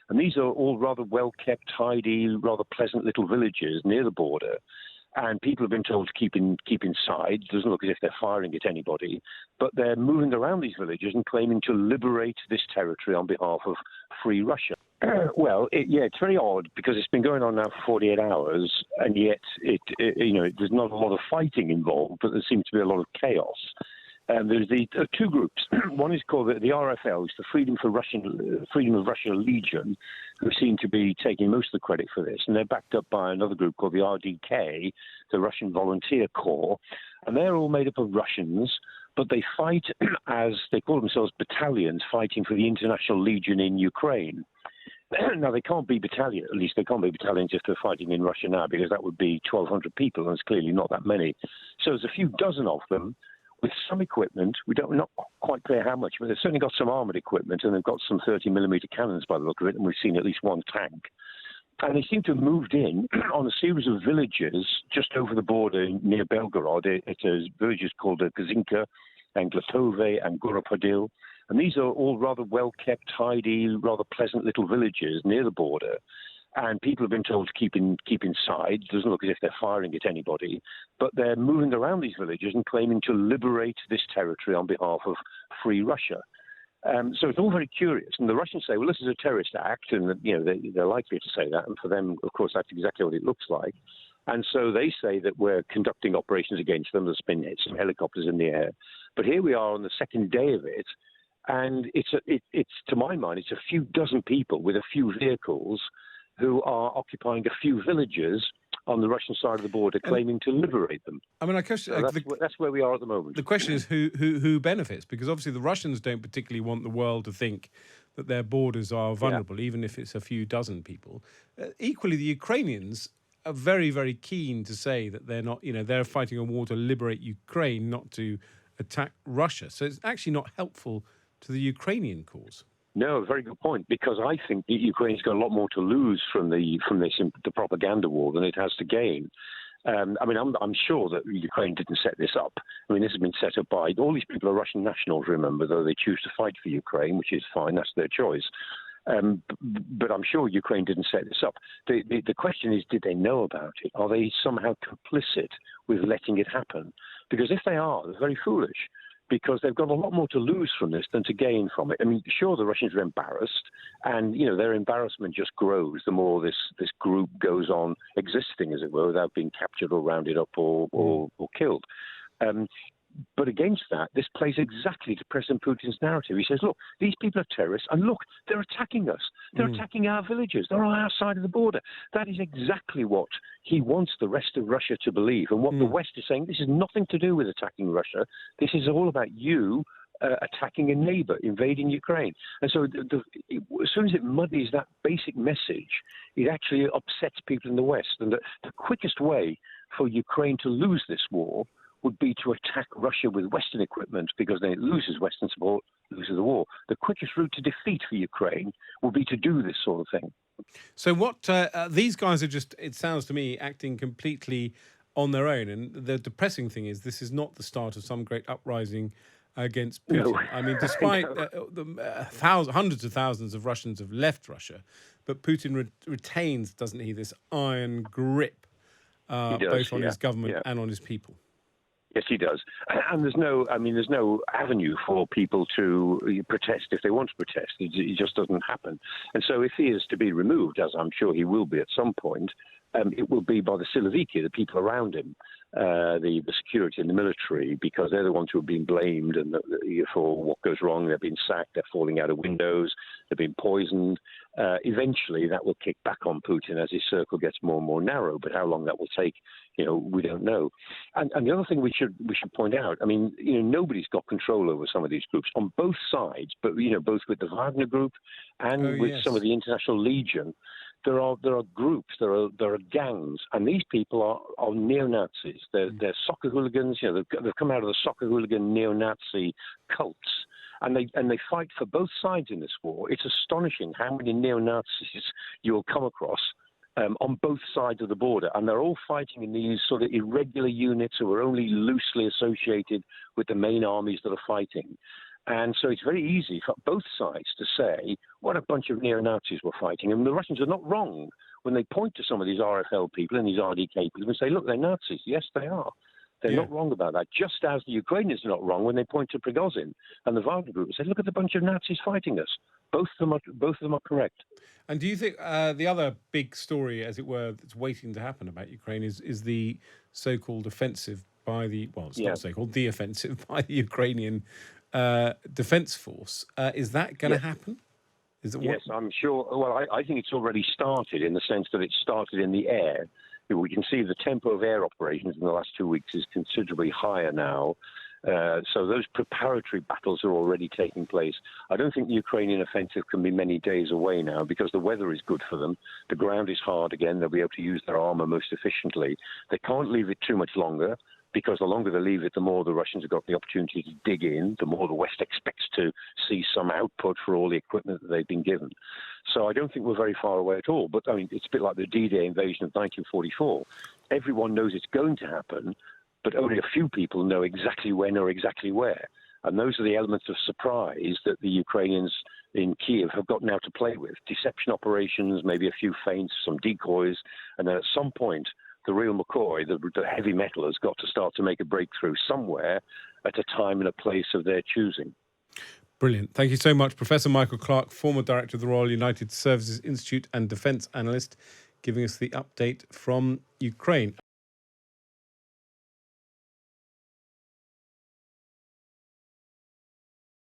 And these are all rather well-kept, tidy, rather pleasant little villages near the border. And people have been told to keep inside. It doesn't look as if they're firing at anybody. But they're moving around these villages and claiming to liberate this territory on behalf of free Russia. Well, it's very odd because it's been going on now for 48 hours, and yet there's not a lot of fighting involved, but there seems to be a lot of chaos. There's the two groups. One is called the RFL, it's the Freedom of Russia Legion, who seem to be taking most of the credit for this, and they're backed up by another group called the RDK, the Russian Volunteer Corps, and they're all made up of Russians, but they fight as they call themselves battalions, fighting for the International Legion in Ukraine. Now, they can't be battalions, at least they can't be battalions if they're fighting in Russia now, because that would be 1,200 people, and it's clearly not that many. So there's a few dozen of them with some equipment. We're not quite clear how much, but they've certainly got some armoured equipment, and they've got some 30mm cannons by the look of it, and we've seen at least one tank. And they seem to have moved in on a series of villages just over the border near Belgorod. It's villages called Kazinka and Glatove and Goropodil. And these are all rather well-kept, tidy, rather pleasant little villages near the border. And people have been told to keep inside. It doesn't look as if they're firing at anybody. But they're moving around these villages and claiming to liberate this territory on behalf of free Russia. So it's all very curious. And the Russians say, well, this is a terrorist act. And, they're likely to say that. And for them, of course, that's exactly what it looks like. And so they say that we're conducting operations against them. There's been some helicopters in the air. But here we are on the second day of it. And it's to my mind, it's a few dozen people with a few vehicles who are occupying a few villages on the Russian side of the border, claiming to liberate them. I mean, I guess that's where we are at the moment. The question is who benefits, because obviously the Russians don't particularly want the world to think that their borders are vulnerable, even if it's a few dozen people. Equally, the Ukrainians are very, very keen to say that they're not, they're fighting a war to liberate Ukraine, not to attack Russia. So it's actually not helpful to the Ukrainian cause. No, very good point, because I think that Ukraine's got a lot more to lose from the propaganda war than it has to gain. I'm sure that Ukraine didn't set this up. I mean, this has been set up by all these people are Russian nationals, remember, though they choose to fight for Ukraine, which is fine, that's their choice. But I'm sure Ukraine didn't set this up. The question is, did they know about it? Are they somehow complicit with letting it happen? Because if they are, they're very foolish, because they've got a lot more to lose from this than to gain from it. I mean, sure, the Russians are embarrassed, and, their embarrassment just grows the more this group goes on existing, as it were, without being captured or rounded up or killed. But against that, this plays exactly to President Putin's narrative. He says, look, these people are terrorists, and look, they're attacking us. They're attacking our villages. They're on our side of the border. That is exactly what he wants the rest of Russia to believe. And what the West is saying, this has nothing to do with attacking Russia. This is all about you attacking a neighbor, invading Ukraine. And so as soon as it muddies that basic message, it actually upsets people in the West. And the quickest way for Ukraine to lose this war would be to attack Russia with Western equipment, because then it loses Western support, loses the war. The quickest route to defeat for Ukraine would be to do this sort of thing. So what these guys are just, it sounds to me, acting completely on their own. And the depressing thing is this is not the start of some great uprising against Putin. No. I mean, despite hundreds of thousands of Russians have left Russia, but Putin retains, doesn't he, this iron grip, both on his government and on his people. Yes, he does. And there's no avenue for people to protest if they want to protest. It just doesn't happen. And so if he is to be removed, as I'm sure he will be at some point, it will be by the Siloviki, the people around him, the security and the military, because they're the ones who have been blamed and for what goes wrong. They've been sacked, they're falling out of windows, they've been poisoned. Eventually, that will kick back on Putin as his circle gets more and more narrow. But how long that will take, we don't know. And the other thing we should point out, I mean, nobody's got control over some of these groups on both sides, but both with the Wagner group and with some of the International Legion. There are groups, there are gangs, and these people are neo-Nazis. They're soccer hooligans. They've come out of the soccer hooligan neo-Nazi cults, and they fight for both sides in this war. It's astonishing how many neo-Nazis you'll come across on both sides of the border, and they're all fighting in these sort of irregular units who are only loosely associated with the main armies that are fighting. And so it's very easy for both sides to say, what a bunch of neo-Nazis we're fighting. And the Russians are not wrong when they point to some of these RFL people and these RDK people and say, look, they're Nazis. Yes, they are. They're not wrong about that. Just as the Ukrainians are not wrong when they point to Prigozhin and the Wagner group and say, look at the bunch of Nazis fighting us. Both of them are correct. And do you think the other big story, as it were, that's waiting to happen about Ukraine is the so-called offensive by the, well, it's not so-called, the offensive by the Ukrainian Defence Force. Is that going to happen? Yes, I'm sure. Well, I think it's already started in the sense that it started in the air. We can see the tempo of air operations in the last 2 weeks is considerably higher now. So those preparatory battles are already taking place. I don't think the Ukrainian offensive can be many days away now because the weather is good for them. The ground is hard again. They'll be able to use their armor most efficiently. They can't leave it too much longer because the longer they leave it, the more the Russians have got the opportunity to dig in, the more the West expects to see some output for all the equipment that they've been given. So I don't think we're very far away at all. But, I mean, it's a bit like the D-Day invasion of 1944. Everyone knows it's going to happen, but only a few people know exactly when or exactly where. And those are the elements of surprise that the Ukrainians in Kiev have got now to play with. Deception operations, maybe a few feints, some decoys, and then at some point, the real McCoy, the heavy metal, has got to start to make a breakthrough somewhere at a time and a place of their choosing. Brilliant. Thank you so much, Professor Michael Clark, former director of the Royal United Services Institute and defence analyst, giving us the update from Ukraine.